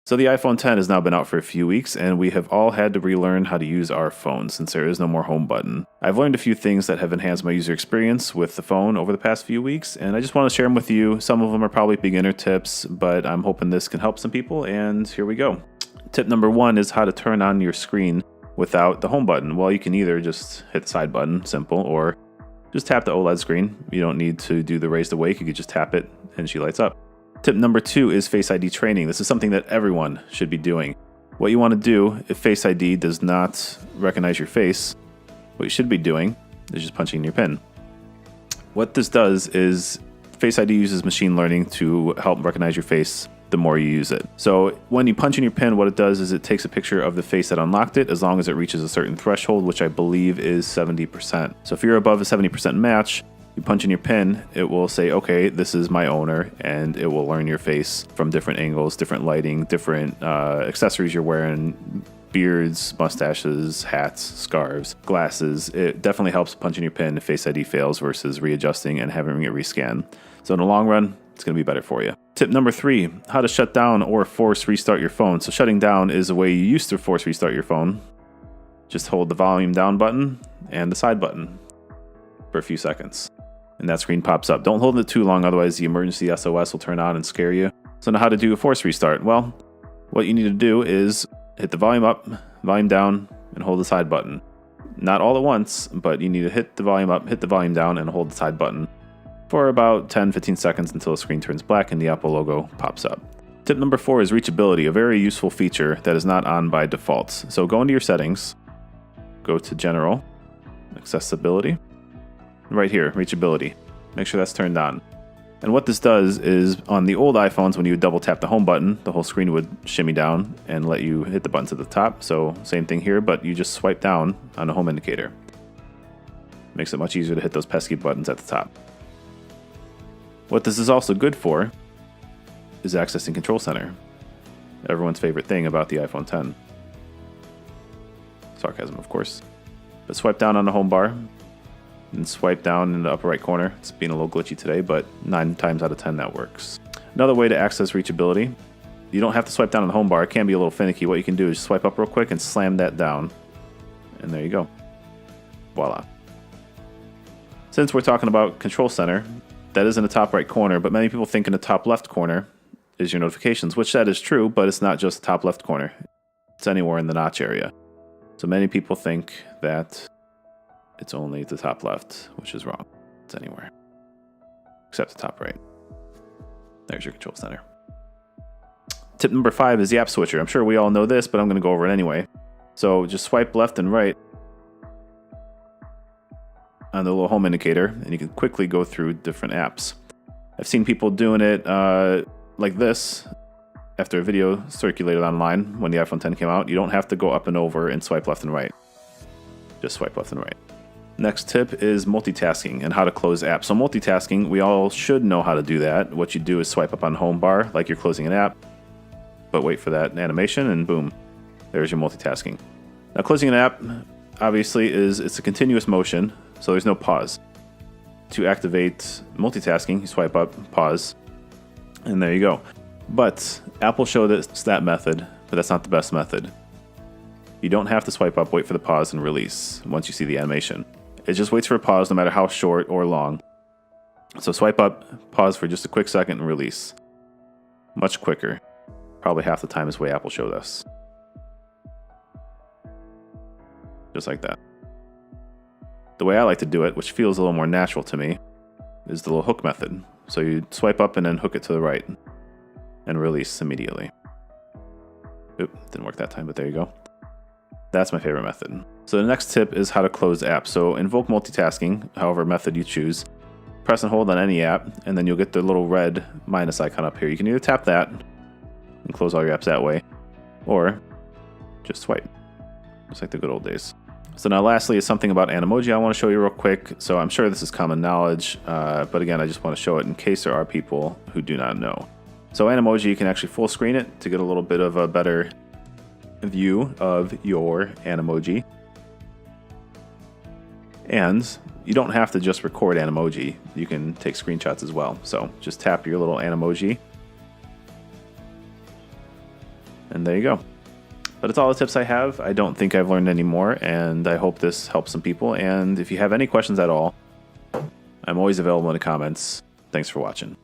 So the iPhone 10 has now been out for a few weeks, and we have all had to relearn how to use our phone since there is no more home button. I've learned a few things that have enhanced my user experience with the phone over the past few weeks, and I just want to share them with you. Some of them are probably beginner tips, but I'm hoping this can help some people, and here we go. Tip number 1 is how to turn on your screen without the home button. Well, you can either just hit the side button, simple, or just tap the OLED screen. You don't need to do the raise to wake, you could just tap it and she lights up. Tip number 2 is Face ID training. This is something that everyone should be doing. What you want to do if Face ID does not recognize your face, what you should be doing is just punching in your PIN. What this does is Face ID uses machine learning to help recognize your face the more you use it. So when you punch in your PIN, what it does is it takes a picture of the face that unlocked it as long as it reaches a certain threshold, which I believe is 70%. So if you're above a 70% match, you punch in your PIN, it will say, okay, this is my owner, and it will learn your face from different angles, different lighting, different accessories you're wearing, beards, mustaches, hats, scarves, glasses. It definitely helps punching your PIN if Face ID fails versus readjusting and having it rescan. So in the long run, it's going to be better for you. Tip number 3, how to shut down or force restart your phone. So shutting down is a way you used to force restart your phone. Just hold the volume down button and the side button for a few seconds, and that screen pops up. Don't hold it too long, otherwise the emergency SOS will turn on and scare you. So now how to do a force restart? Well, what you need to do is hit the volume up, volume down, and hold the side button. Not all at once, but you need to hit the volume up, hit the volume down, and hold the side button for about 10-15 seconds until the screen turns black and the Apple logo pops up. Tip number 4 is reachability, a very useful feature that is not on by default. So go into your settings, go to General, Accessibility, right here, reachability. Make sure that's turned on. And what this does is on the old iPhones, when you would double tap the home button, the whole screen would shimmy down and let you hit the buttons at the top. So same thing here, but you just swipe down on the home indicator. Makes it much easier to hit those pesky buttons at the top. What this is also good for is accessing Control Center. Everyone's favorite thing about the iPhone 10. Sarcasm, of course. But swipe down on the home bar and swipe down in the upper right corner. It's being a little glitchy today, but 9 times out of 10 that works. Another way to access reachability, you don't have to swipe down on the home bar. It can be a little finicky. What you can do is swipe up real quick and slam that down. And there you go. Voila. Since we're talking about Control Center, that is in the top right corner, but many people think in the top left corner is your notifications, which that is true, but it's not just the top left corner. It's anywhere in the notch area. So many people think that it's only the top left, which is wrong. It's anywhere except the top right. There's your Control Center. Tip number 5 is the app switcher. I'm sure we all know this, but I'm going to go over it anyway. So just swipe left and right on the little home indicator, and you can quickly go through different apps. I've seen people doing it like this after a video circulated online when the iPhone 10 came out. You don't have to go up and over and swipe left and right. Just swipe left and right. Next tip is multitasking and how to close apps. So multitasking, we all should know how to do that. What you do is swipe up on home bar like you're closing an app, but wait for that animation and boom, there's your multitasking. Now closing an app obviously it's a continuous motion, so there's no pause. To activate multitasking, you swipe up, pause, and there you go. But Apple showed us that method, but that's not the best method. You don't have to swipe up, wait for the pause, and release once you see the animation. It just waits for a pause no matter how short or long. So swipe up, pause for just a quick second, and release. Much quicker. Probably half the time is the way Apple showed us. Just like that. The way I like to do it, which feels a little more natural to me, is the little hook method. So you swipe up and then hook it to the right and release immediately. Oop, didn't work that time, but there you go. That's my favorite method. So the next tip is how to close apps. So invoke multitasking, however method you choose. Press and hold on any app, and then you'll get the little red minus icon up here. You can either tap that and close all your apps that way, or just swipe, just like the good old days. So now lastly is something about Animoji I want to show you real quick. So I'm sure this is common knowledge, but again, I just want to show it in case there are people who do not know. So Animoji, you can actually full screen it to get a little bit of a better view of your Animoji. And you don't have to just record Animoji. You can take screenshots as well. So just tap your little Animoji And there you go. But it's all the tips I have. I don't think I've learned any more, and I hope this helps some people. And if you have any questions at all, I'm always available in the comments. Thanks for watching.